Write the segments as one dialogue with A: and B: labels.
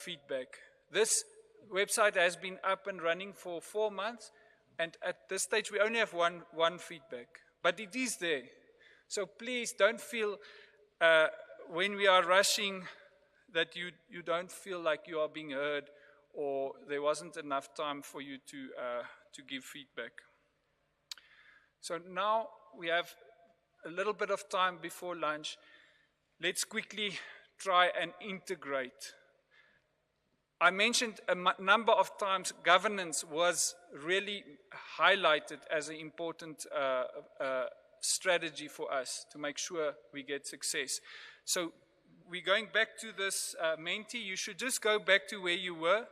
A: feedback. This website has been up and running for 4 months, and at this stage we only have one feedback, but it is there. So please don't feel when we are rushing that you don't feel like you are being heard or there wasn't enough time for you to give feedback. So now we have a little bit of time before lunch. Let's quickly try and integrate. I mentioned a number of times governance was really highlighted as an important strategy for us to make sure we get success. So we're going back to this Menti. You should just go back to where you were,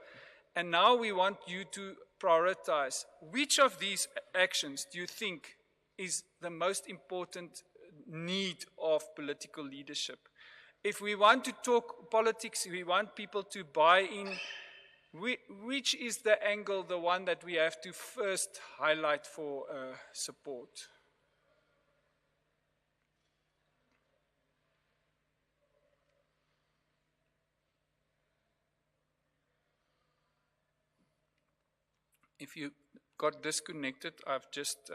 A: and now we want you to prioritize. Which of these actions do you think is the most important need of political leadership? If we want to talk politics, we want people to buy in, which is the angle, the one that we have to first highlight for support? If you got disconnected, I've just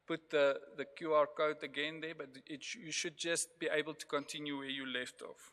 A: put the QR code again there, but you should just be able to continue where you left off.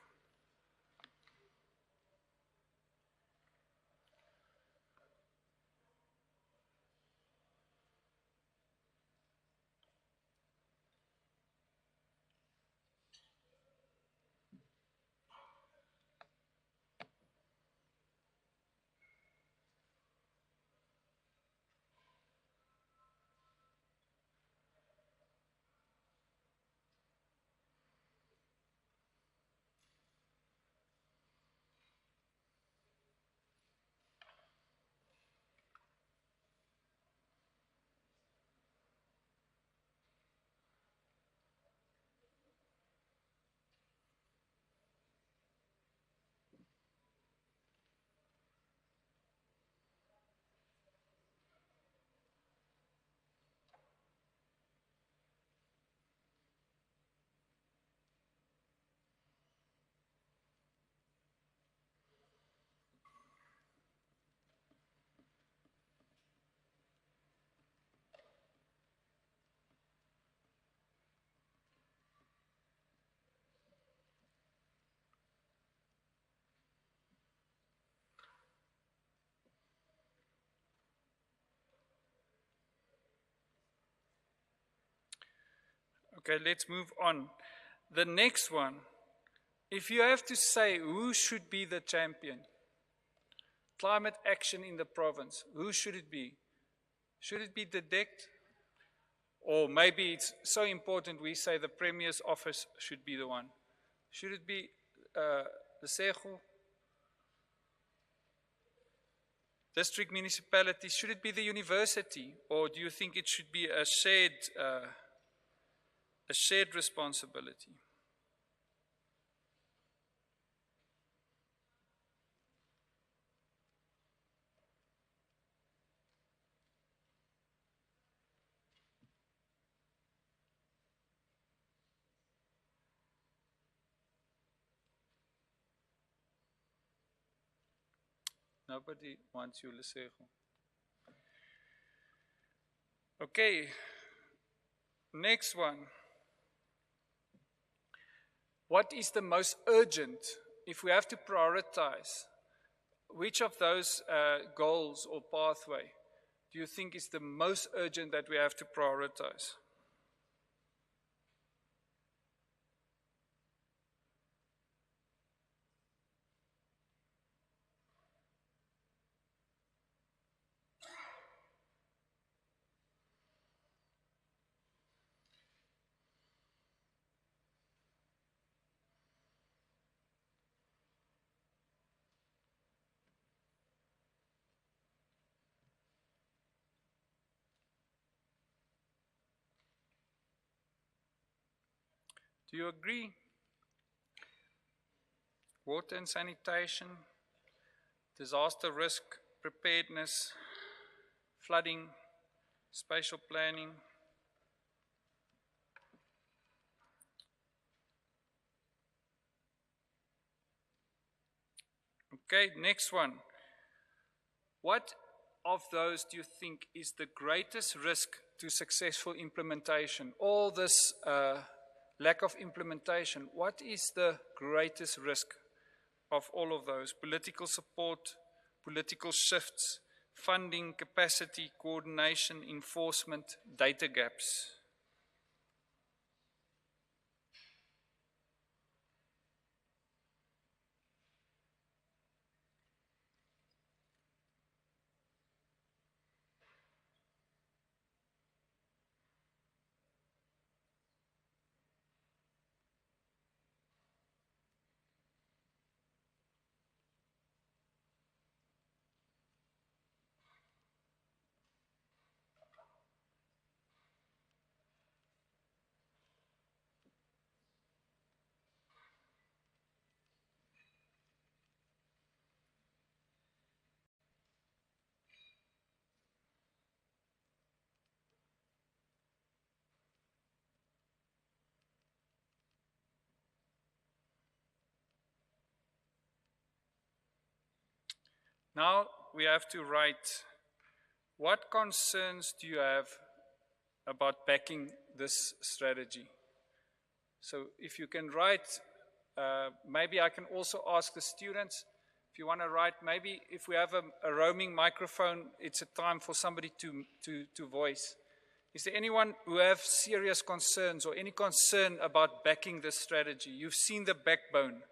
A: Okay, let's move on. The next one, if you have to say who should be the champion, climate action in the province, who should it be? Should it be DEDECT? Or maybe it's so important we say the Premier's office should be the one. Should it be the SEGO? District municipalities? Should it be the university? Or do you think it should be a shared responsibility? Nobody wants you, Lesego. Okay, next one. What is the most urgent, if we have to prioritize, which of those goals or pathway do you think is the most urgent that we have to prioritize? Do you agree? Water and sanitation, disaster risk preparedness, flooding, spatial planning. Okay, next one. What of those do you think is the greatest risk to successful implementation? All this lack of implementation, what is the greatest risk of all of those? Political support, political shifts, funding, capacity, coordination, enforcement, data gaps. Now we have to write, what concerns do you have about backing this strategy? So if you can write, maybe I can also ask the students, if you want to write, maybe if we have a roaming microphone, it's a time for somebody to voice. Is there anyone who have serious concerns or any concern about backing this strategy? You've seen the backbone.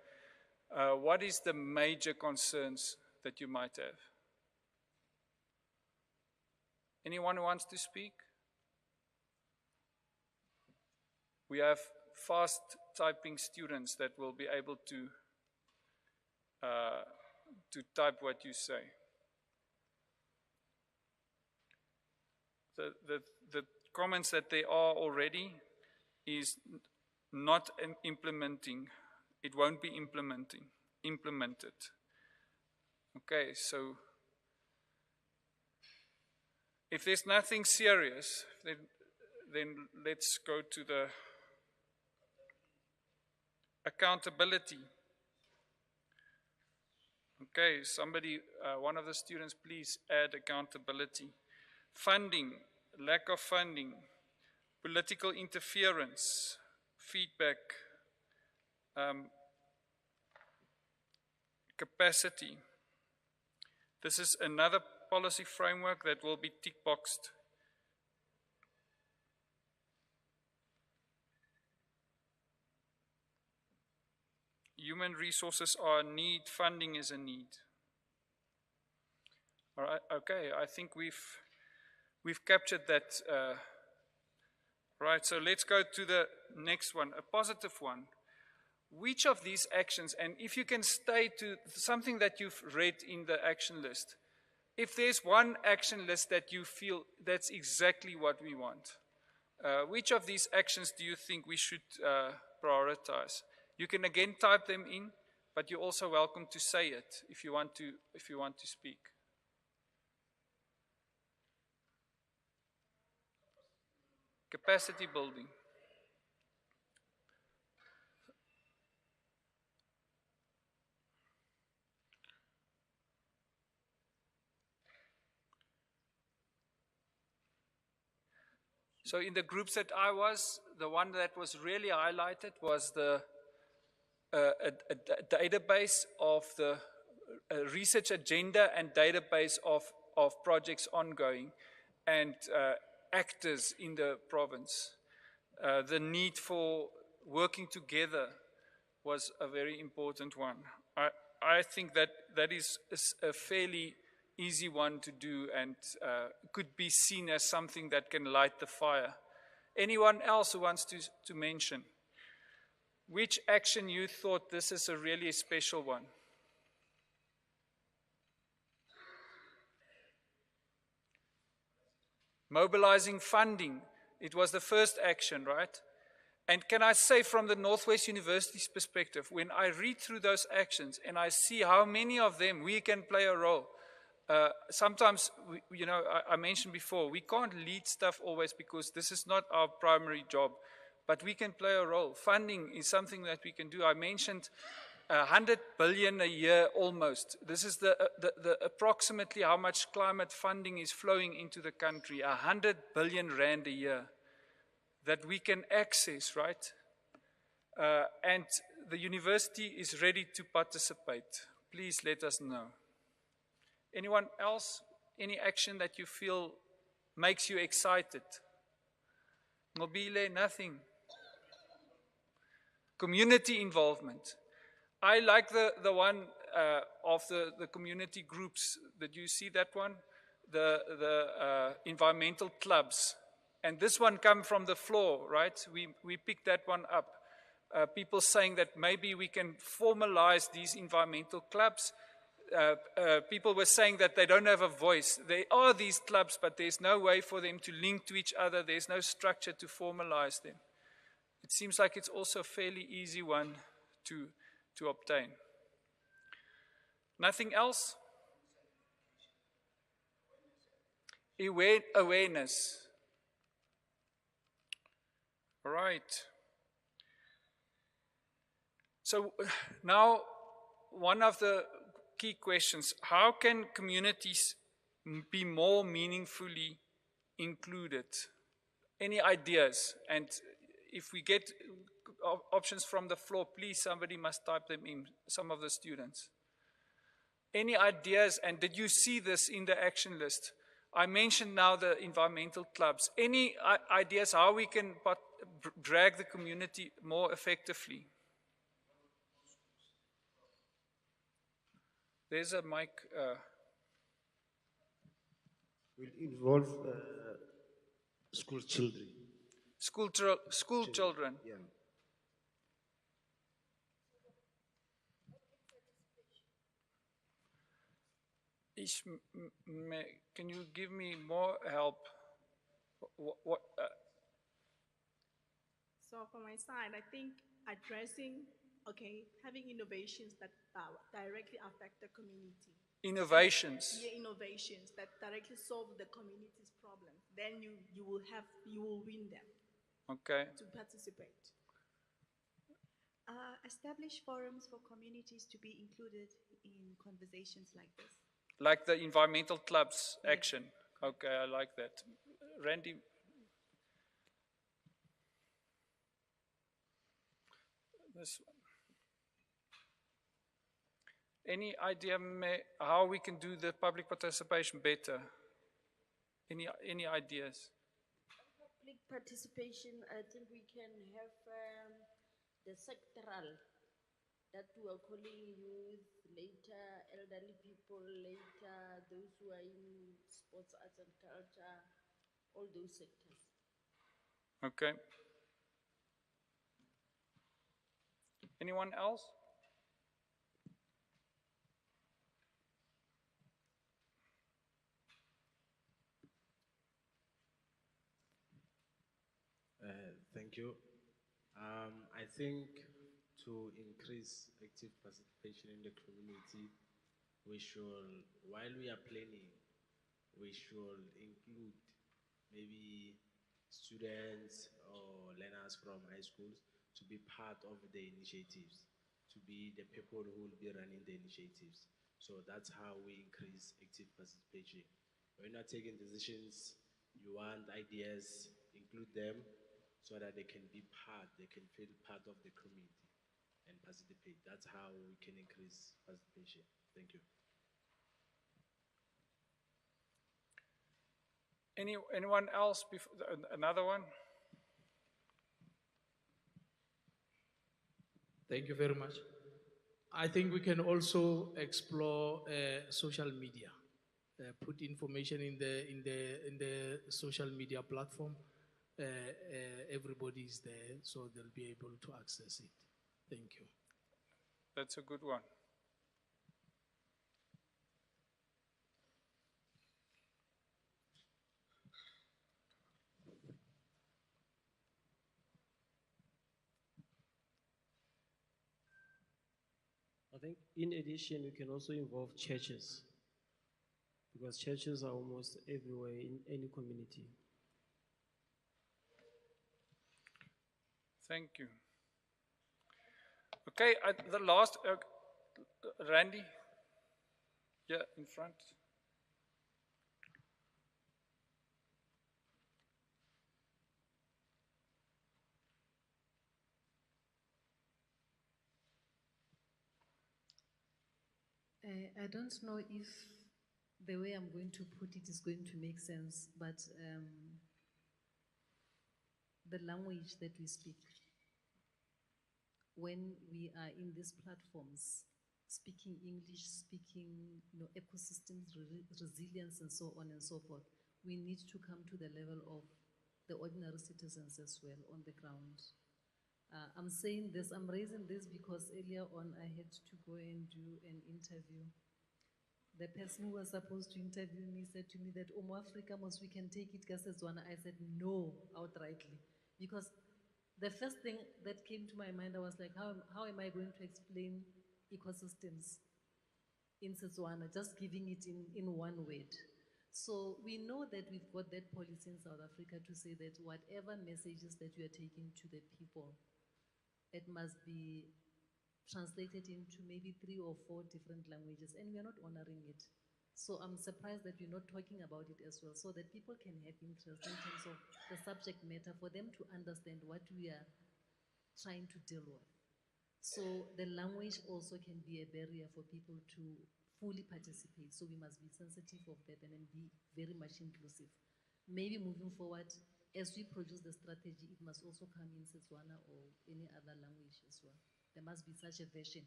A: What is the major concerns that you might have? Anyone who wants to speak? We have fast typing students that will be able to type what you say. The comments that there are already is not implementing. It won't be implemented. Okay, so if there's nothing serious, then let's go to the accountability. Okay, somebody, one of the students, please add accountability. Funding, lack of funding, political interference, feedback, capacity. This is another policy framework that will be tick-boxed. Human resources are a need, funding is a need. All right, okay, I think we've captured that. Right, so let's go to the next one, a positive one. Which of these actions, and if you can stay to something that you've read in the action list, if there's one action list that you feel that's exactly what we want, which of these actions do you think we should prioritize? You can again type them in, but you're also welcome to say it if you want to speak. Capacity building. So in the groups that I was, the one that was really highlighted was a database of the research agenda and database of projects ongoing and actors in the province. The need for working together was a very important one. I think that is a fairly easy one to do and could be seen as something that can light the fire. Anyone else who wants to mention? Which action you thought this is a really special one? Mobilizing funding. It was the first action, right? And can I say from the Northwest University's perspective, when I read through those actions and I see how many of them we can play a role, sometimes, I mentioned before, we can't lead stuff always because this is not our primary job, but we can play a role. Funding is something that we can do. I mentioned 100 billion a year almost. This is the approximately how much climate funding is flowing into the country, 100 billion rand a year that we can access, right? And the university is ready to participate. Please let us know. Anyone else? Any action that you feel makes you excited? Mobile, nothing. Community involvement. I like the one of the community groups. Did you see that one? The environmental clubs. And this one come from the floor, right? We picked that one up. People saying that maybe we can formalize these environmental clubs. People were saying that they don't have a voice. There are these clubs, but there's no way for them to link to each other. There's no structure to formalize them. It seems like it's also a fairly easy one to obtain. Nothing else? Awareness. All right. So now one of the key questions, how can communities be more meaningfully included? Any ideas? And if we get options from the floor, please, somebody must type them in, some of the students. Any ideas, and did you see this in the action list? I mentioned now the environmental clubs. Any ideas how we can drag the community more effectively? There's a mic.
B: Will involve school children.
A: School children.
B: Yeah.
A: Can you give me more help?
C: So from my side, I think addressing, having innovations that directly affect the community.
A: Innovations.
C: Yeah, innovations that directly solve the community's problems. Then you will win them.
A: Okay.
C: To participate.
D: Establish forums for communities to be included in conversations like this.
A: Like the environmental clubs action. Okay, I like that. Randy? This one. Any idea how we can do the public participation better? Any ideas?
E: Public participation, I think we can have the sectoral that we are calling youth, later elderly people, later those who are in sports, arts and culture, all those sectors.
A: Okay. Anyone else?
B: Thank you. I think to increase active participation in the community, we should, while we are planning, we should include maybe students or learners from high schools to be part of the initiatives, to be the people who will be running the initiatives. So that's how we increase active participation. When you're taking decisions, you want ideas, include them so that they can be part, they can feel part of the community and participate. That's how we can increase participation. Thank you.
A: Anyone else? Another one?
F: Thank you very much. I think we can also explore social media. Put information in the social media platform. Everybody is there, so they'll be able to access it. Thank you.
A: That's a good one.
G: I think in addition, we can also involve churches, because churches are almost everywhere in any community.
A: Thank you. Okay, the last, Randy, here in front.
H: I don't know if the way I'm going to put it is going to make sense, but the language that we speak when we are in these platforms, speaking English, speaking ecosystems, resilience, and so on and so forth, we need to come to the level of the ordinary citizens as well on the ground. I'm saying this, I'm raising this because earlier on I had to go and do an interview. The person who was supposed to interview me said to me that, Omo Africa, we can take it Gasezwana. I said no, outrightly. Because the first thing that came to my mind, I was like, how am I going to explain ecosystems in Setswana, just giving it in one word? So we know that we've got that policy in South Africa to say that whatever messages that you are taking to the people, it must be translated into maybe 3 or 4 different languages, and we are not honoring it. So I'm surprised that we're not talking about it as well, so that people can have interest in terms of the subject matter, for them to understand what we are trying to deal with. So the language also can be a barrier for people to fully participate. So we must be sensitive of that and then be very much inclusive. Maybe moving forward, as we produce the strategy, it must also come in Setswana or any other language as well. There must be such a version.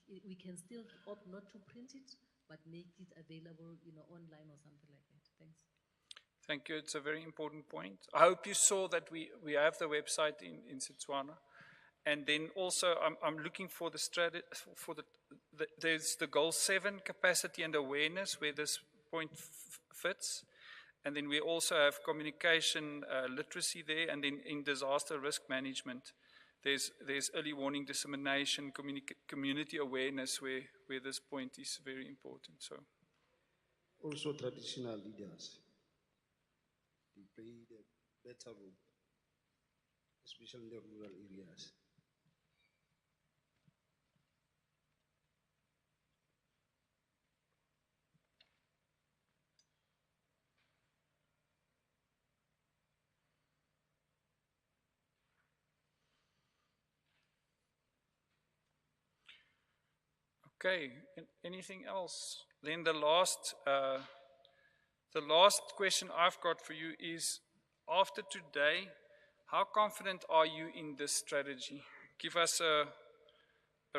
H: We can still opt not to print it, but make it available, online or something like that. Thanks.
A: Thank you. It's a very important point. I hope you saw that we have the website in Setswana. And then also, I'm looking for the strategy, there's the goal 7, capacity and awareness, where this point fits. And then we also have communication literacy there, and then in disaster risk management, there's early warning dissemination, community awareness, where this point is very important. So
I: Also traditional leaders, they play a better role, especially in the rural areas.
A: okay, anything else? Then the last question I've got for you is, after today, how confident are you in this strategy? Give us a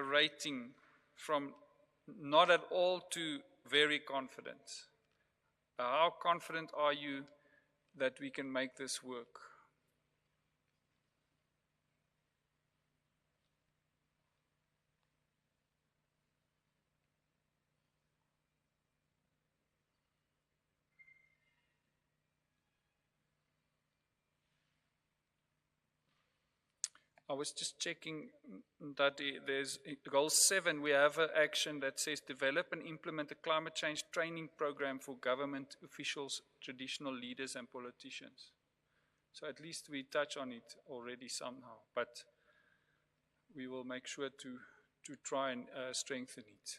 A: rating from not at all to very confident. How confident are you that we can make this work? I was just checking that there's goal 7, we have an action that says develop and implement a climate change training program for government officials, traditional leaders and politicians. So at least we touch on it already somehow, but we will make sure to try and strengthen it.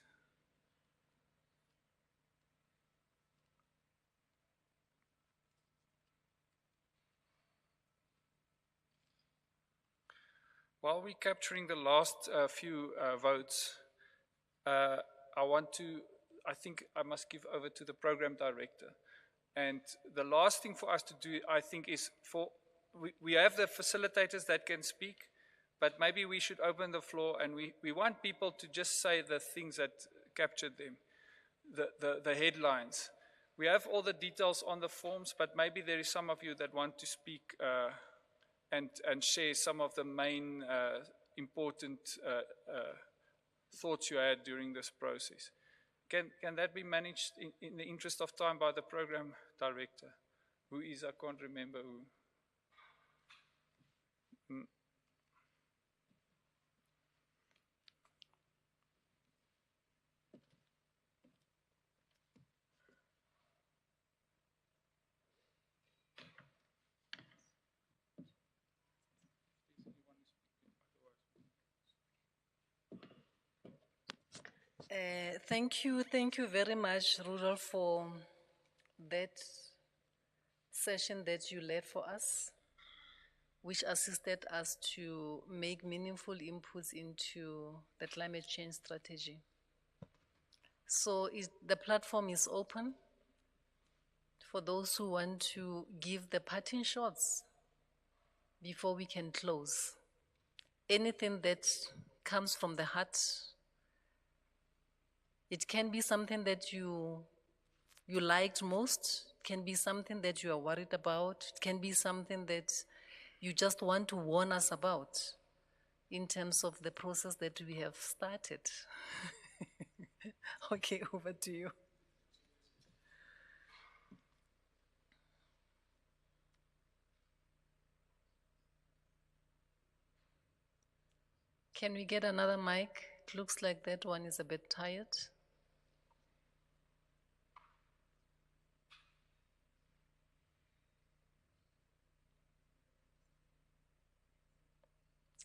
A: While we're capturing the last few votes, I think I must give over to the program director. And the last thing for us to do, I think, is we have the facilitators that can speak, but maybe we should open the floor, and we want people to just say the things that captured them, the headlines. We have all the details on the forms, but maybe there is some of you that want to speak and share some of the main important thoughts you had during this process. Can that be managed in the interest of time by the program director? Who is, I can't remember who.
H: Thank you very much, Rudolph, for that session that you led for us, which assisted us to make meaningful inputs into the climate change strategy. So the platform is open for those who want to give the parting shots before we can close. Anything that comes from the heart, it can be something that you liked most, it can be something that you are worried about, it can be something that you just want to warn us about in terms of the process that we have started. Okay, over to you. Can we get another mic? It looks like that one is a bit tired.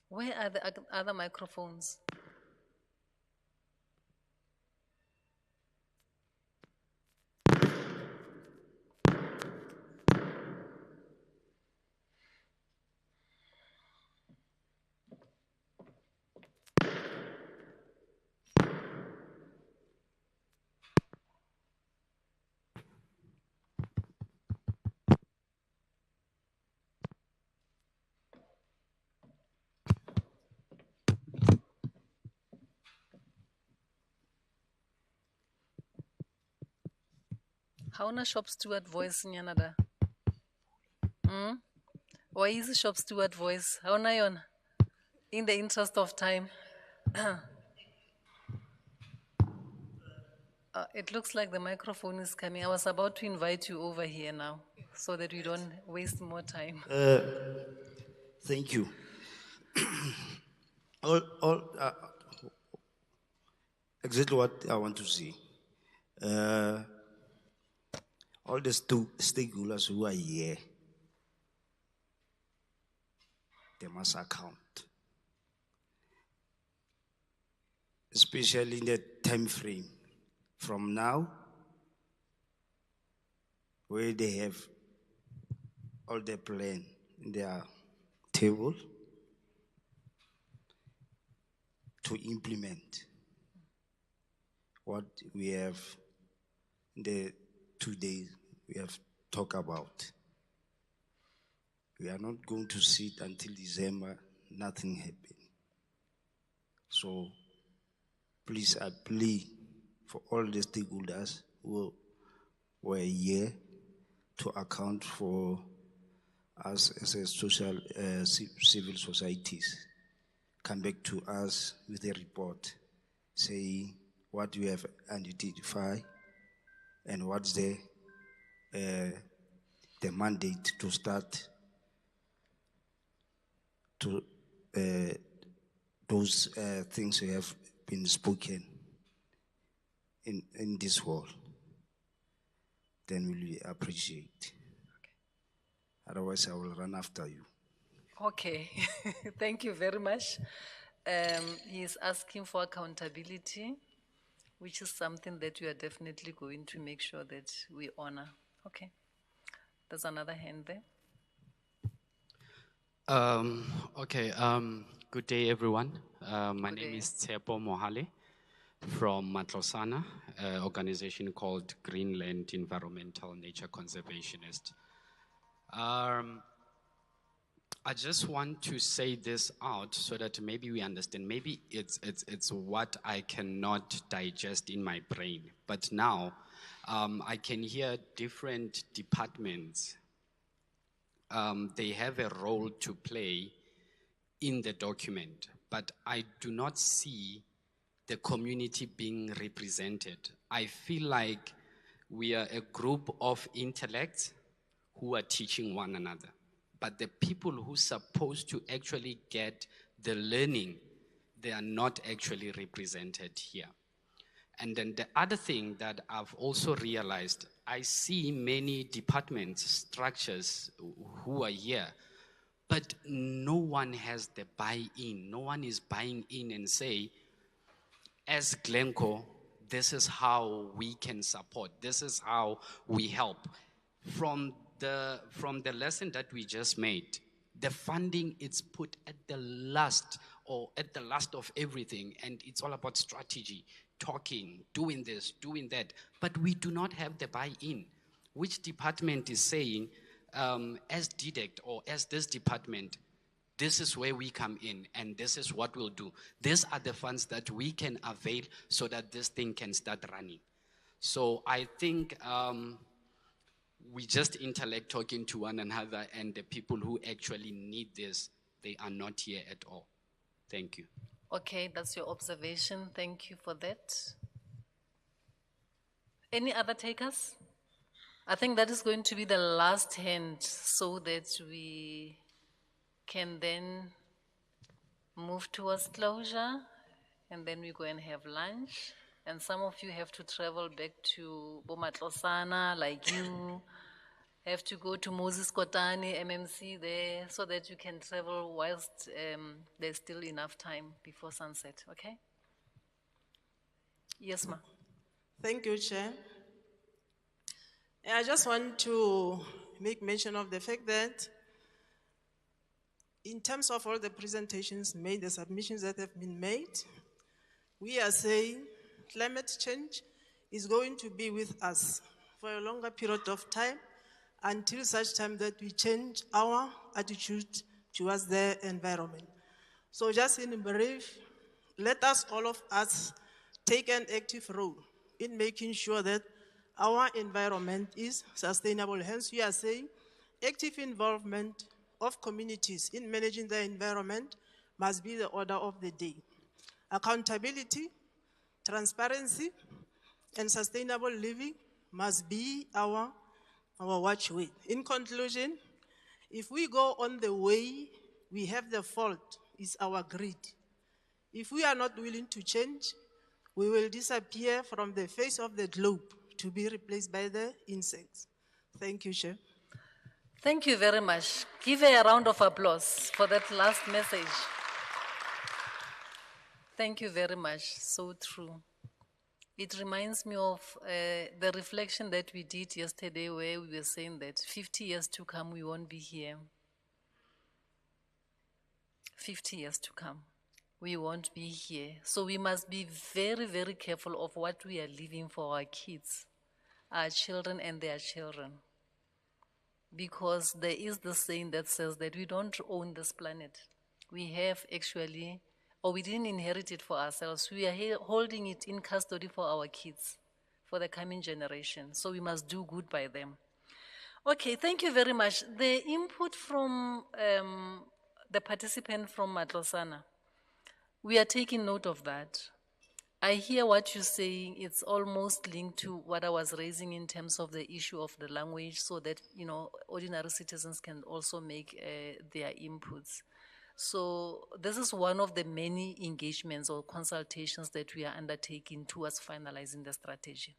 H: Where are the other microphones? Hauna shop steward voice nyanada. Why is the shop steward voice? Hauna yona? In the interest of time. It looks like the microphone is coming. I was about to invite you over here now so that we don't waste more time.
I: Thank you. Exactly what I want to say. All the stakeholders who are here, they must account. Especially in the time frame from now, where they have all the plan in their table to implement what we have in the 2 days we have talked about. We are not going to sit until December, nothing happened. So please, I plea for all the stakeholders who were here to account for us as a social, civil societies. Come back to us with a report saying what we have identified and what's the mandate to start to those things that have been spoken in this hall. Then we'll appreciate. Otherwise, I will run after you.
H: Okay, thank you very much. He is asking for accountability, which is something that we are definitely going to make sure that we honor. Okay, there's another hand there.
J: Good day, everyone. My
H: Good
J: name
H: day.
J: is Tsepo Mohale from Matlosana, an organization called Greenland Environmental Nature Conservationist. I just want to say this out so that maybe we understand. Maybe it's what I cannot digest in my brain. But now I can hear different departments. They have a role to play in the document, but I do not see the community being represented. I feel like we are a group of intellects who are teaching one another. But the people who are supposed to actually get the learning, they are not actually represented here. And then the other thing that I've also realized, I see many departments, structures who are here, but no one has the buy-in. No one is buying in and say, as Glencoe, this is how we can support, this is how we help. From the lesson that we just made, the funding is put at the last of everything, and it's all about strategy, talking, doing this, doing that, but we do not have the buy-in. Which department is saying, as DEDECT or as this department, this is where we come in and this is what we'll do. These are the funds that we can avail so that this thing can start running. So I think we just intellect talking to one another, and the people who actually need this, they are not here at all. Thank you.
H: Okay, that's your observation. Thank you for that. Any other takers? I think that is going to be the last hand so that we can then move towards closure, and then we go and have lunch. And some of you have to travel back to Bomatlosana, like you have to go to Moses Kotane, MMC there, so that you can travel whilst there's still enough time before sunset, okay? Yes, ma.
K: Thank you, Chair. I just want to make mention of the fact that in terms of all the presentations made, the submissions that have been made, we are saying climate change is going to be with us for a longer period of time until such time that we change our attitude towards the environment. So just in brief, let us, all of us, take an active role in making sure that our environment is sustainable. Hence, we are saying active involvement of communities in managing the environment must be the order of the day. Accountability, transparency, and sustainable living must be our watchword. In conclusion, if we go on the way we have the fault, is our greed. If we are not willing to change, we will disappear from the face of the globe to be replaced by the insects. Thank you, Chair.
H: Thank you very much. Give her a round of applause for that last message. Thank you very much. So true. It reminds me of the reflection that we did yesterday, where we were saying that 50 years to come, we won't be here. 50 years to come, we won't be here. So we must be very, very careful of what we are leaving for our kids, our children and their children. Because there is the saying that says that we don't own this planet. We have actually, or we didn't inherit it for ourselves. We are holding it in custody for our kids, for the coming generation. So we must do good by them. Okay, thank you very much. The input from the participant from Matlosana, we are taking note of that. I hear what you're saying. It's almost linked to what I was raising in terms of the issue of the language, so that, you know, ordinary citizens can also make their inputs. So this is one of the many engagements or consultations that we are undertaking towards finalizing the strategy.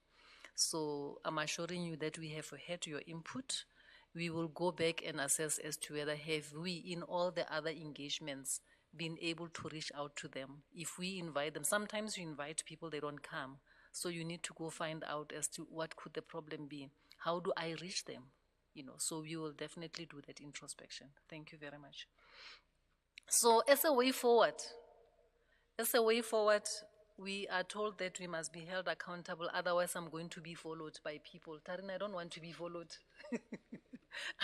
H: So I'm assuring you that we have heard your input. We will go back and assess as to whether have we, in all the other engagements, been able to reach out to them. If we invite them, sometimes you invite people, they don't come. So you need to go find out as to what could the problem be. How do I reach them? You know, so we will definitely do that introspection. Thank you very much. So as a way forward, we are told that we must be held accountable, otherwise I'm going to be followed by people. Tarin, I don't want to be followed.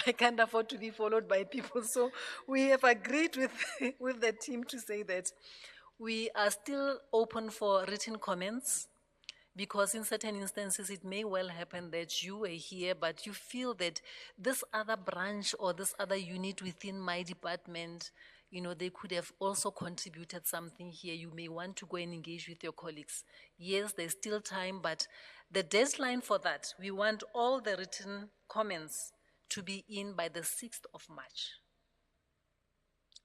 H: I can't afford to be followed by people. So we have agreed with the team to say that we are still open for written comments, because in certain instances it may well happen that you were here, but you feel that this other branch or this other unit within my department, you know, they could have also contributed something here. You may want to go and engage with your colleagues. Yes, there's still time, but the deadline for that, we want all the written comments to be in by the 6th of March.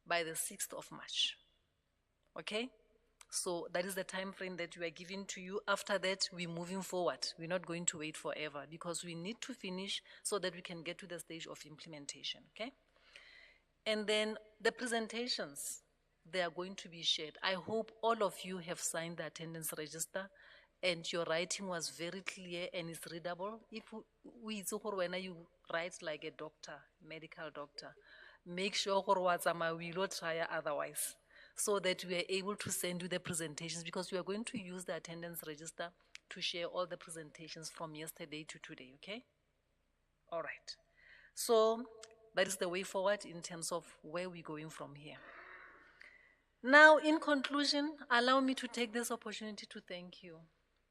H: By the 6th of March. Okay? So that is the time frame that we are giving to you. After that, we're moving forward. We're not going to wait forever, because we need to finish so that we can get to the stage of implementation. Okay? And then the presentations, they are going to be shared. I hope all of you have signed the attendance register and your writing was very clear and is readable. If we when you write like a doctor, medical doctor, make sure we will try otherwise, so that we are able to send you the presentations, because we are going to use the attendance register to share all the presentations from yesterday to today, okay? All right. So that is the way forward in terms of where we're going from here. Now, in conclusion, allow me to take this opportunity to thank you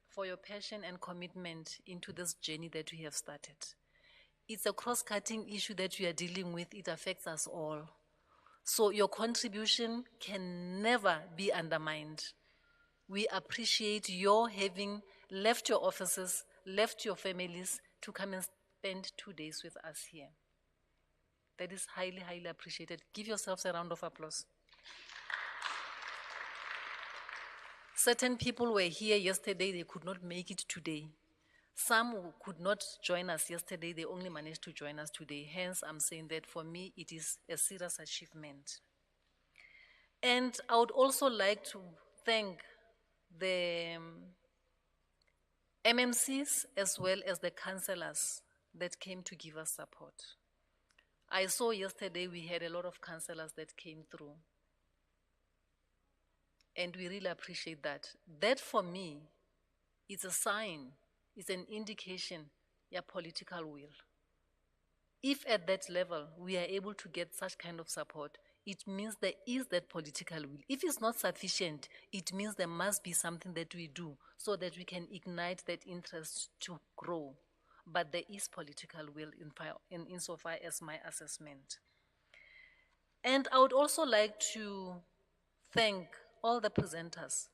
H: for your passion and commitment into this journey that we have started. It's a cross-cutting issue that we are dealing with. It affects us all. So your contribution can never be undermined. We appreciate your having left your offices, left your families to come and spend 2 days with us here. That is highly, highly appreciated. Give yourselves a round of applause. Certain people were here yesterday, they could not make it today. Some who could not join us yesterday, they only managed to join us today. Hence, I'm saying that for me, it is a serious achievement. And I would also like to thank the MMCs as well as the councillors that came to give us support. I saw yesterday we had a lot of councillors that came through. And we really appreciate that. That for me is a sign, it's an indication of political will. If at that level we are able to get such kind of support, it means there is that political will. If it's not sufficient, it means there must be something that we do so that we can ignite that interest to grow. But there is political will insofar as my assessment. And I would also like to thank all the presenters.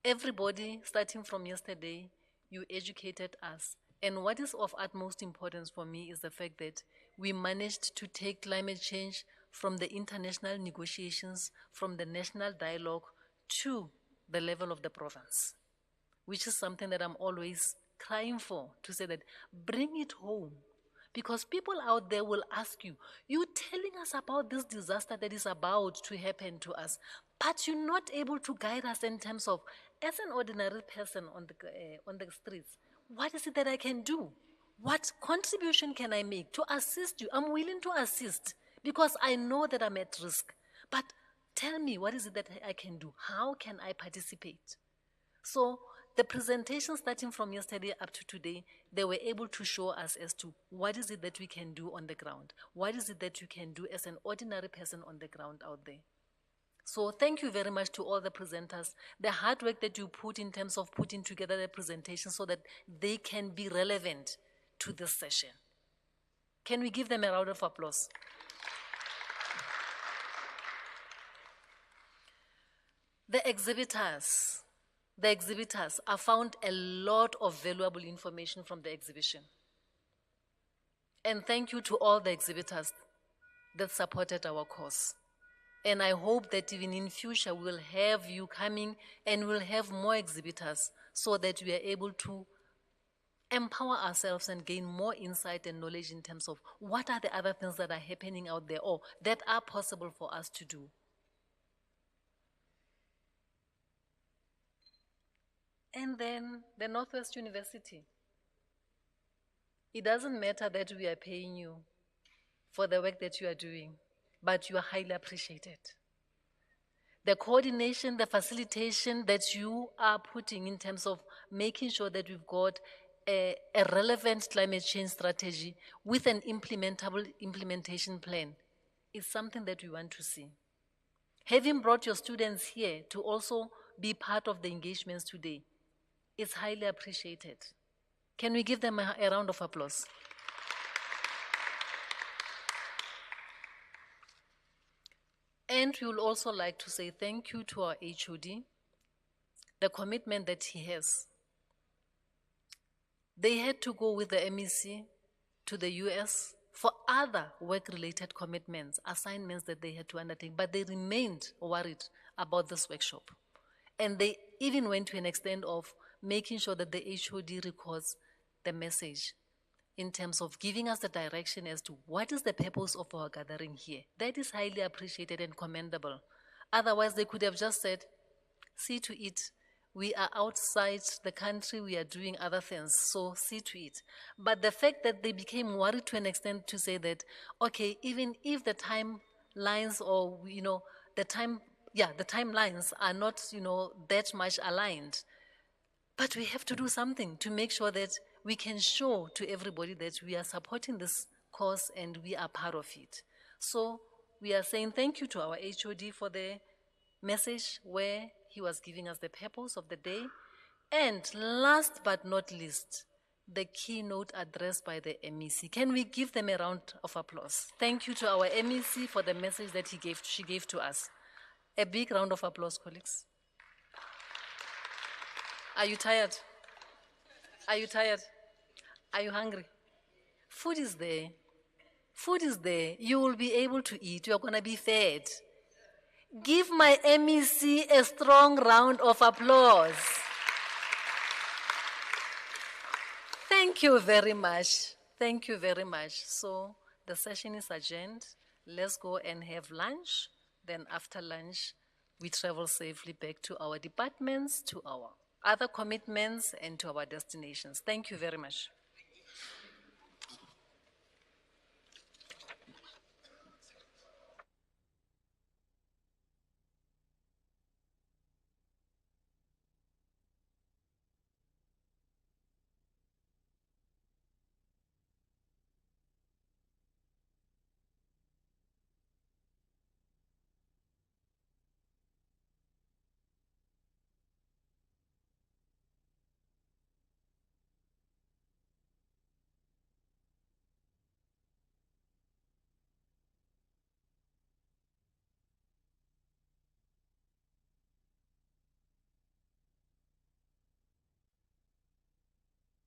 H: Everybody, starting from yesterday, you educated us. And what is of utmost importance for me is the fact that we managed to take climate change from the international negotiations, from the national dialogue, to the level of the province, which is something that I'm always crying for, to say that bring it home. Because people out there will ask you, you're telling us about this disaster that is about to happen to us, but you're not able to guide us in terms of, as an ordinary person on the streets, what is it that I can do? What contribution can I make to assist you? I'm willing to assist because I know that I'm at risk. But tell me, what is it that I can do? How can I participate? So the presentation starting from yesterday up to today, they were able to show us as to what is it that we can do on the ground? What is it that you can do as an ordinary person on the ground out there? So thank you very much to all the presenters. The hard work that you put in terms of putting together the presentation so that they can be relevant to this session. Can we give them a round of applause? The exhibitors, I found a lot of valuable information from the exhibition. And thank you to all the exhibitors that supported our cause. And I hope that even in future we'll have you coming and we'll have more exhibitors so that we are able to empower ourselves and gain more insight and knowledge in terms of what are the other things that are happening out there or that are possible for us to do. And then the Northwest University. It doesn't matter that we are paying you for the work that you are doing, but you are highly appreciated. The coordination, the facilitation that you are putting in terms of making sure that we've got a relevant climate change strategy with an implementable implementation plan is something that we want to see. Having brought your students here to also be part of the engagements today is highly appreciated. Can we give them a round of applause? And we would also like to say thank you to our HOD, the commitment that he has. They had to go with the MEC to the US for other work-related commitments, assignments that they had to undertake, but they remained worried about this workshop. And they even went to an extent of making sure that the HOD records the message in terms of giving us the direction as to what is the purpose of our gathering here. That is highly appreciated and commendable. Otherwise, they could have just said, see to it, We are outside the country, we are doing other things, so see to it. But the fact that they became worried to an extent to say that, okay, even if the timelines or, the timelines are not, that much aligned, but we have to do something to make sure that we can show to everybody that we are supporting this cause and we are part of it. So we are saying thank you to our HOD for the message where he was giving us the purpose of the day. And last but not least, the keynote address by the MEC. Can we give them a round of applause? Thank you to our MEC for the message that she gave to us. A big round of applause, colleagues. Are you tired? Are you tired? Are you hungry? Food is there. Food is there. You will be able to eat. You are going to be fed. Give my MEC a strong round of applause. Thank you very much. Thank you very much. So the session is adjourned. Let's go and have lunch. Then after lunch, we travel safely back to our departments, to our other commitments, and to our destinations. Thank you very much.